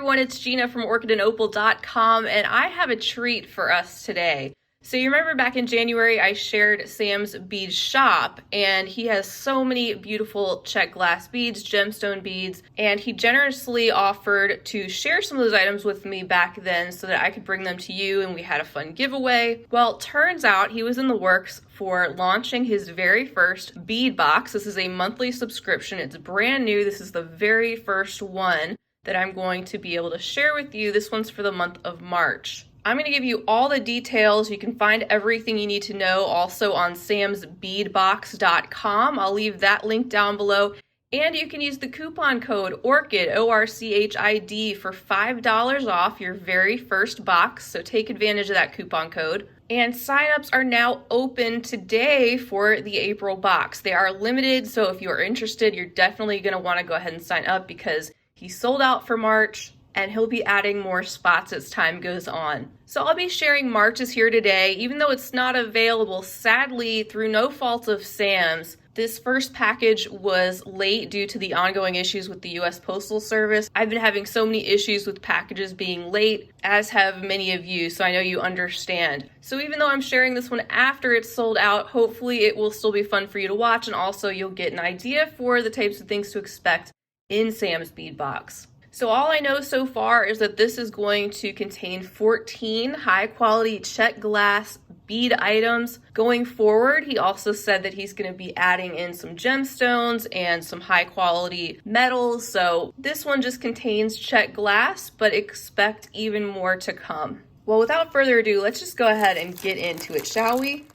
everyone, it's Gina from orchidandopal.com, and I have a treat for us today. So you remember back in January, I shared Sam's bead shop, and he has so many beautiful check glass beads, gemstone beads, and he generously offered to share some of those items with me back then so that I could bring them to you, and we had a fun giveaway. Well, turns out he was in the works for launching his very first bead box. This is a monthly subscription. It's brand new. This is the very first one that I'm going to be able to share with you. This one's for the month of March. I'm going to give you all the details. You can find everything you need to know also on samsbeadbox.com. I'll leave that link down below. And you can use the coupon code ORCHID, ORCHID, for $5 off your very first box. So take advantage of that coupon code. And signups are now open today for the April box. They are limited, so if you are interested, you're definitely going to want to go ahead and sign up because he sold out for March, and he'll be adding more spots as time goes on. So I'll be sharing March's here today, even though it's not available, sadly, through no fault of Sam's. This first package was late due to the ongoing issues with the US Postal Service. I've been having so many issues with packages being late, as have many of you, so I know you understand. So even though I'm sharing this one after it's sold out, hopefully it will still be fun for you to watch, and also you'll get an idea for the types of things to expect in Sam's bead box. So all I know so far is that this is going to contain 14 high quality check glass bead items. Going forward, he also said that he's going to be adding in some gemstones and some high quality metals. So this one just contains check glass, but expect even more to come. Well, without further ado, let's just go ahead and get into it, shall we?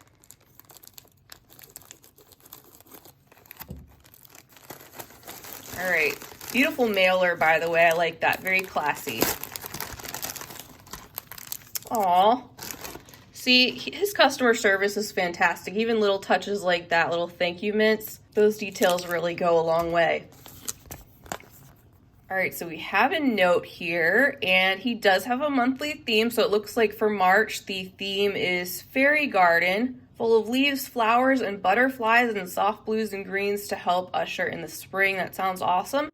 All right. Beautiful mailer, by the way. I like that. Very classy. Aw. See, his customer service is fantastic. Even little touches like that, little thank you mints, those details really go a long way. All right, so we have a note here, and he does have a monthly theme. So it looks like for March, the theme is Fairy Garden, full of leaves, flowers, and butterflies and soft blues and greens to help usher in the spring. That sounds awesome.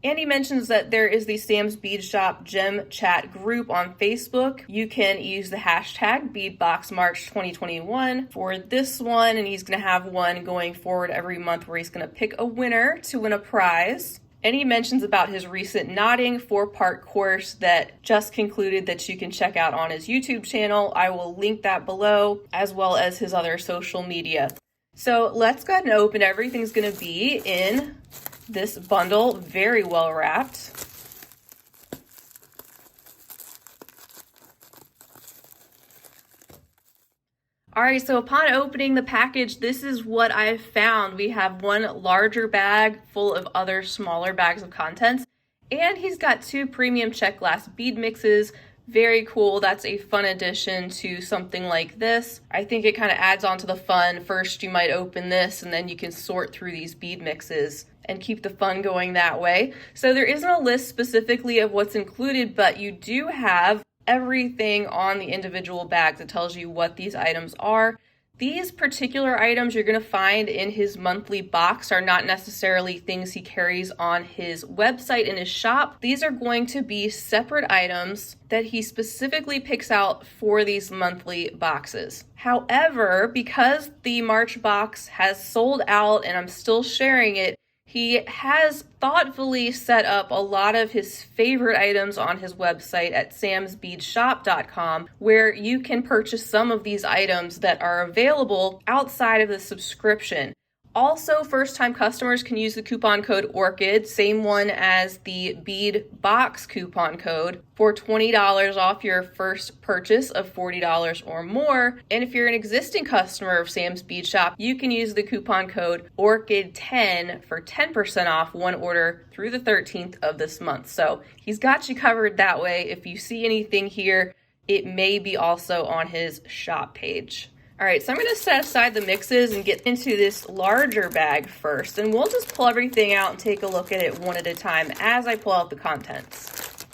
And he mentions that there is the Sam's Bead Shop Gem Chat group on Facebook. You can use the hashtag BeadboxMarch2021 for this one, and he's going to have one going forward every month where he's going to pick a winner to win a prize. And he mentions about his recent knotting 4-part course that just concluded that you can check out on his YouTube channel. I will link that below, as well as his other social media. So let's go ahead and open. Everything's going to be in this bundle, very well wrapped. All right, so upon opening the package, this is what I've found. We have one larger bag full of other smaller bags of contents, and he's got 2 premium check glass bead mixes. Very cool. That's a fun addition to something like this. I think it kind of adds on to the fun. First, you might open this, and then you can sort through these bead mixes and keep the fun going that way. So there isn't a list specifically of what's included, but you do have everything on the individual bags. It tells you what these items are. These particular items you're going to find in his monthly box are not necessarily things he carries on his website in his shop. These are going to be separate items that he specifically picks out for these monthly boxes. However, because the March box has sold out and I'm still sharing it, he has thoughtfully set up a lot of his favorite items on his website at samsbeadshop.com, where you can purchase some of these items that are available outside of the subscription. Also, first-time customers can use the coupon code ORCHID, same one as the Bead Box coupon code, for $20 off your first purchase of $40 or more. And if you're an existing customer of Sam's Bead Shop, you can use the coupon code ORCHID10 for 10% off one order through the 13th of this month. So he's got you covered that way. If you see anything here, it may be also on his shop page. All right, so I'm going to set aside the mixes and get into this larger bag first, and we'll just pull everything out and take a look at it one at a time as I pull out the contents.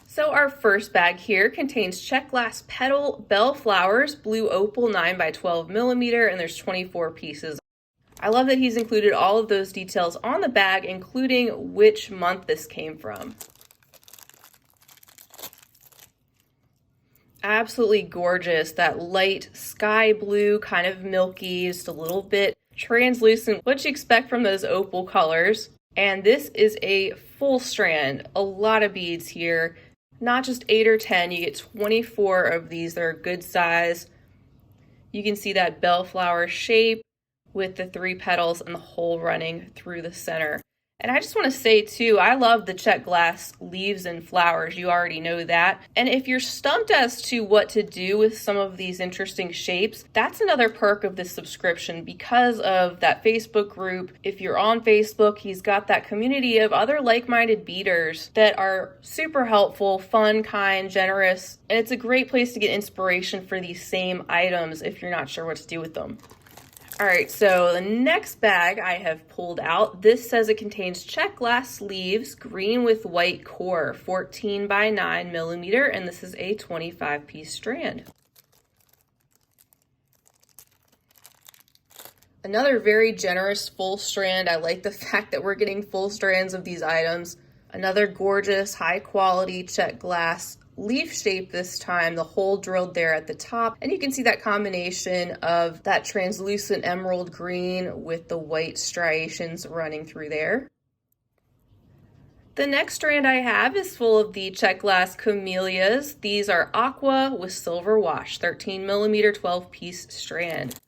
So our first bag here contains check glass petal bellflowers, blue opal 9 by 12 millimeter, and there's 24 pieces. I love that he's included all of those details on the bag, including which month this came from. Absolutely gorgeous. That light sky blue, kind of milky, just a little bit translucent, what you expect from those opal colors. And this is a full strand, a lot of beads here, not just 8 or 10, you get 24 of these. They're a good size. You can see that bellflower shape with the 3 petals and the hole running through the center. And I just want to say too, I love the check glass leaves and flowers. You already know that. And if you're stumped as to what to do with some of these interesting shapes, that's another perk of this subscription because of that Facebook group. If you're on Facebook, he's got that community of other like-minded beaders that are super helpful, fun, kind, generous. And it's a great place to get inspiration for these same items if you're not sure what to do with them. All right, so the next bag I have pulled out, this says it contains check glass sleeves, green with white core, 14 by 9 millimeter, and this is a 25-piece strand. Another very generous full strand. I like the fact that we're getting full strands of these items. Another gorgeous, high quality check glass leaf shape this time, the hole drilled there at the top. And you can see that combination of that translucent emerald green with the white striations running through there. The next strand I have is full of the check glass camellias. These are aqua with silver wash, 13 millimeter, 12-piece strand.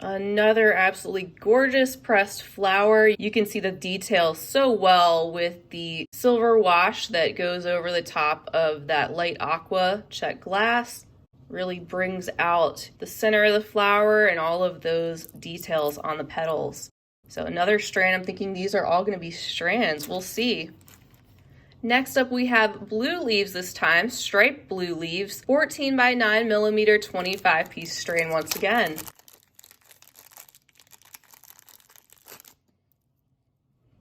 Another absolutely gorgeous pressed flower. You can see the detail so well with the silver wash that goes over the top of that light aqua check glass. Really brings out the center of the flower and all of those details on the petals. So another strand, I'm thinking these are all going to be strands. We'll see. Next up we have blue leaves this time, striped blue leaves, 14 by 9 millimeter, 25-piece strand once again.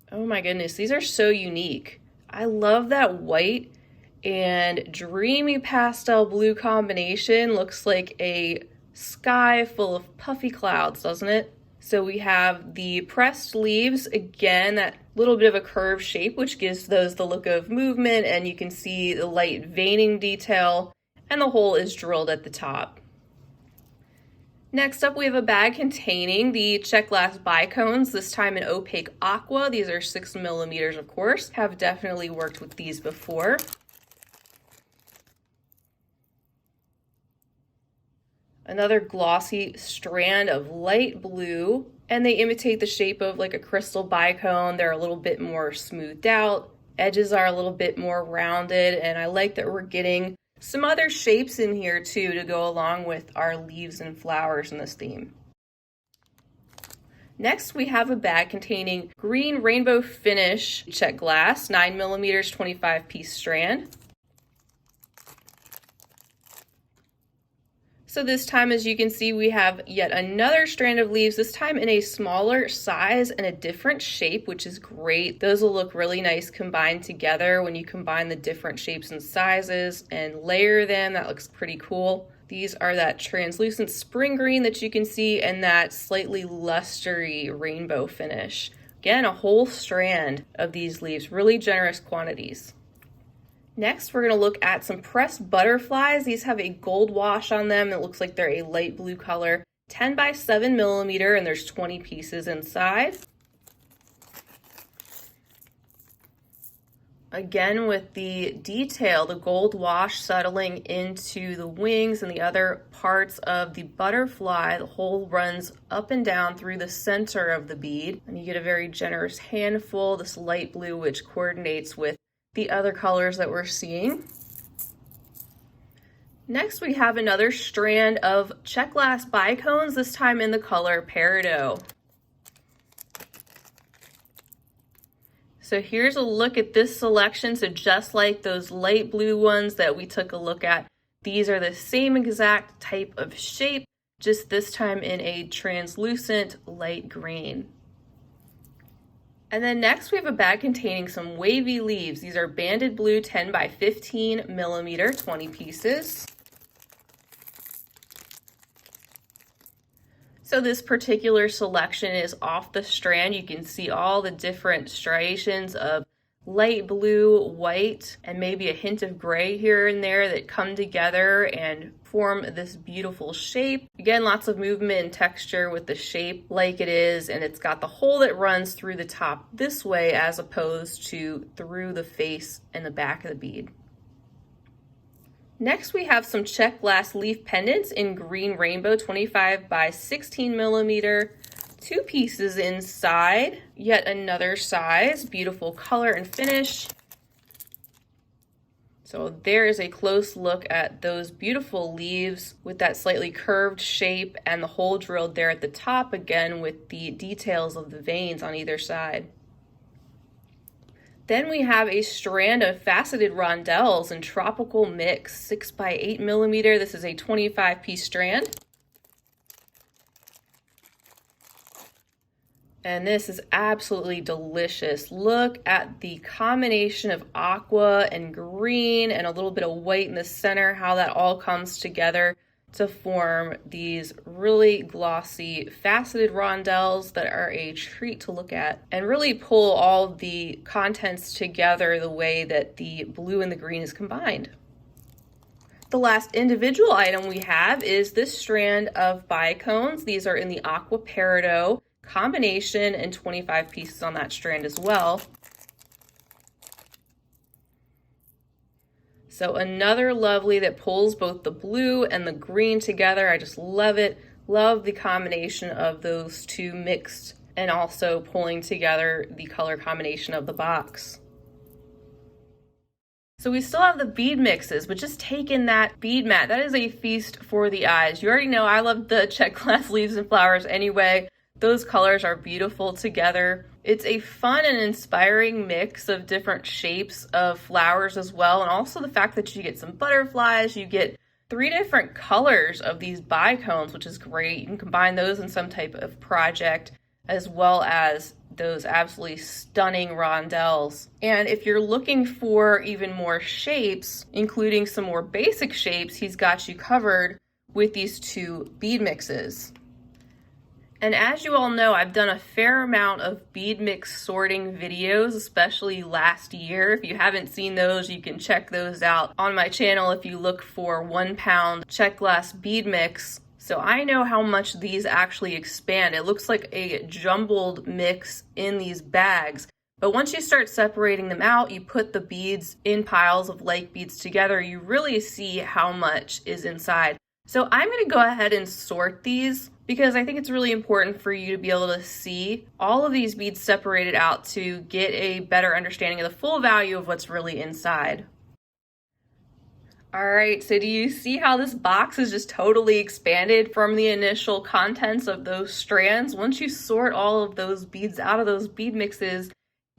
Oh my goodness, these are so unique. I love that white and dreamy pastel blue combination. Looks like a sky full of puffy clouds, doesn't it? So we have the pressed leaves, again, that little bit of a curved shape, which gives those the look of movement, and you can see the light veining detail, and the hole is drilled at the top. Next up, we have a bag containing the check glass bicones, this time in opaque aqua. These are 6 millimeters, of course. Have definitely worked with these before. Another glossy strand of light blue, and they imitate the shape of like a crystal bicone. They're a little bit more smoothed out. Edges are a little bit more rounded, and I like that we're getting some other shapes in here too to go along with our leaves and flowers in this theme. Next, we have a bag containing green rainbow finish check glass, 9 millimeters, 25-piece strand. So this time, as you can see, we have yet another strand of leaves, this time in a smaller size and a different shape, which is great. Those will look really nice combined together when you combine the different shapes and sizes and layer them. That looks pretty cool. These are that translucent spring green that you can see and that slightly lustery rainbow finish. Again, a whole strand of these leaves, really generous quantities. Next, we're going to look at some pressed butterflies. These have a gold wash on them. It looks like they're a light blue color, 10 by 7 millimeter, and there's 20 pieces inside. Again, with the detail, the gold wash settling into the wings and the other parts of the butterfly. The hole runs up and down through the center of the bead, and you get a very generous handful, this light blue, which coordinates with the other colors that we're seeing. Next, we have another strand of check glass bicones, this time in the color Peridot. So here's a look at this selection. So just like those light blue ones that we took a look at, these are the same exact type of shape, just this time in a translucent light green. And then next we have a bag containing some wavy leaves. These are banded blue, 10 by 15 millimeter, 20 pieces. So this particular selection is off the strand. You can see all the different striations of light blue, white, and maybe a hint of gray here and there that come together and form this beautiful shape. Again, lots of movement and texture with the shape like it is, and it's got the hole that runs through the top this way as opposed to through the face and the back of the bead. Next, we have some check glass leaf pendants in green rainbow, 25 by 16 millimeter. 2 pieces inside, yet another size, beautiful color and finish. So there is a close look at those beautiful leaves with that slightly curved shape and the hole drilled there at the top, again with the details of the veins on either side. Then we have a strand of faceted rondelles in tropical mix, 6 by 8 millimeter. This is a 25 piece strand. And this is absolutely delicious. Look at the combination of aqua and green and a little bit of white in the center, how that all comes together to form these really glossy faceted rondelles that are a treat to look at and really pull all the contents together the way that the blue and the green is combined. The last individual item we have is this strand of bicones. These are in the aqua peridot combination and 25 pieces on that strand as well. So another lovely that pulls both the blue and the green together. I just love it. Love the combination of those two mixed and also pulling together the color combination of the box. So we still have the bead mixes, but just take in that bead mat. That is a feast for the eyes. You already know I love the check glass leaves and flowers anyway. Those colors are beautiful together. It's a fun and inspiring mix of different shapes of flowers as well. And also the fact that you get some butterflies, you get 3 different colors of these bicones, which is great. You can combine those in some type of project as well as those absolutely stunning rondelles. And if you're looking for even more shapes, including some more basic shapes, he's got you covered with these 2 bead mixes. And as you all know, I've done a fair amount of bead mix sorting videos, especially last year. If you haven't seen those, you can check those out on my channel if you look for 1 pound check glass bead mix. So I know how much these actually expand. It looks like a jumbled mix in these bags. But once you start separating them out, you put the beads in piles of like beads together, you really see how much is inside. So I'm going to go ahead and sort these because I think it's really important for you to be able to see all of these beads separated out to get a better understanding of the full value of what's really inside. All right, so do you see how this box is just totally expanded from the initial contents of those strands? Once you sort all of those beads out of those bead mixes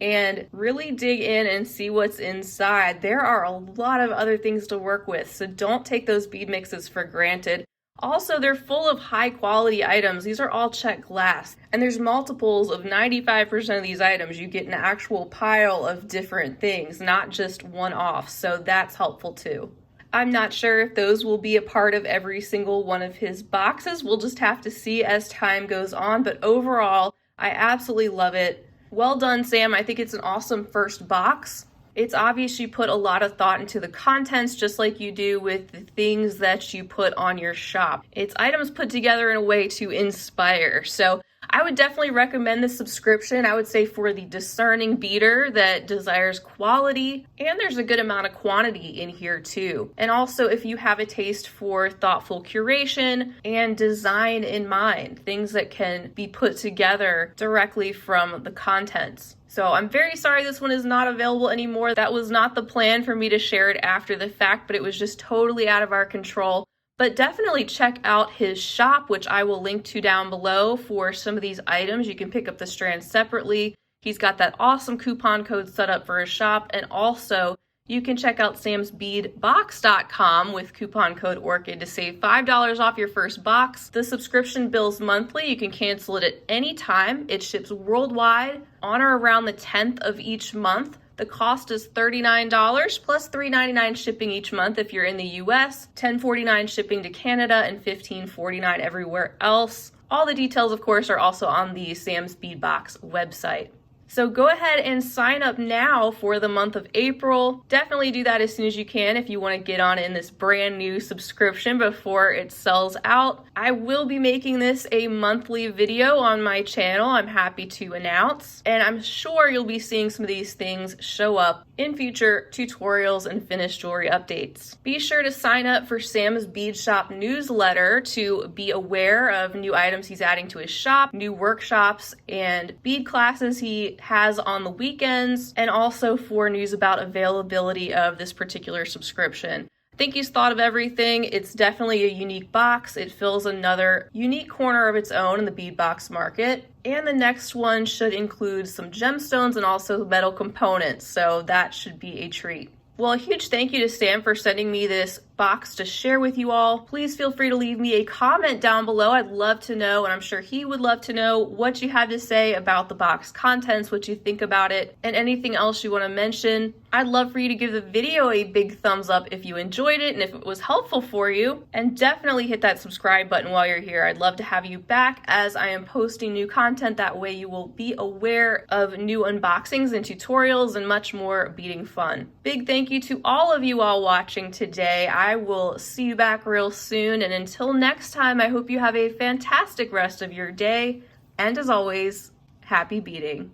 and really dig in and see what's inside, there are a lot of other things to work with. So don't take those bead mixes for granted. Also, they're full of high quality items. These are all check glass, and there's multiples of 95% of these items. You get an actual pile of different things, not just one-off, so that's helpful too. I'm not sure if those will be a part of every single one of his boxes. We'll just have to see as time goes on, but overall, I absolutely love it. Well done, Sam. I think it's an awesome first box. It's obvious you put a lot of thought into the contents, just like you do with the things that you put on your shop. It's items put together in a way to inspire. So I would definitely recommend this subscription. I would say for the discerning beader that desires quality, and there's a good amount of quantity in here too. And also if you have a taste for thoughtful curation and design in mind, things that can be put together directly from the contents. So I'm very sorry this one is not available anymore. That was not the plan for me to share it after the fact, but it was just totally out of our control. But definitely check out his shop, which I will link to down below for some of these items. You can pick up the strands separately. He's got that awesome coupon code set up for his shop. And also you can check out samsbeadbox.com with coupon code Orchid to save $5 off your first box. The subscription bills monthly. You can cancel it at any time. It ships worldwide on or around the 10th of each month. The cost is $39 plus $3.99 shipping each month if you're in the US, $10.49 shipping to Canada, and $15.49 everywhere else. All the details, of course, are also on the Sam's Bead Box website. So go ahead and sign up now for the month of April. Definitely do that as soon as you can if you want to get on in this brand new subscription before it sells out. I will be making this a monthly video on my channel, I'm happy to announce, and I'm sure you'll be seeing some of these things show up in future tutorials and finished jewelry updates. Be sure to sign up for Sam's Bead Shop newsletter to be aware of new items he's adding to his shop, new workshops, and bead classes he has on the weekends, and also for news about availability of this particular subscription. I think he's thought of everything. It's definitely a unique box. It fills another unique corner of its own in the bead box market. And the next one should include some gemstones and also metal components, so that should be a treat. Well, a huge thank you to Sam for sending me this box to share with you all. Please feel free to leave me a comment down below. I'd love to know, and I'm sure he would love to know, what you have to say about the box contents, what you think about it, and anything else you want to mention. I'd love for you to give the video a big thumbs up if you enjoyed it and if it was helpful for you. And definitely hit that subscribe button while you're here. I'd love to have you back as I am posting new content. That way you will be aware of new unboxings and tutorials and much more beading fun. Big thank you to all of you all watching today. I will see you back real soon, and until next time, I hope you have a fantastic rest of your day, and as always, happy beading.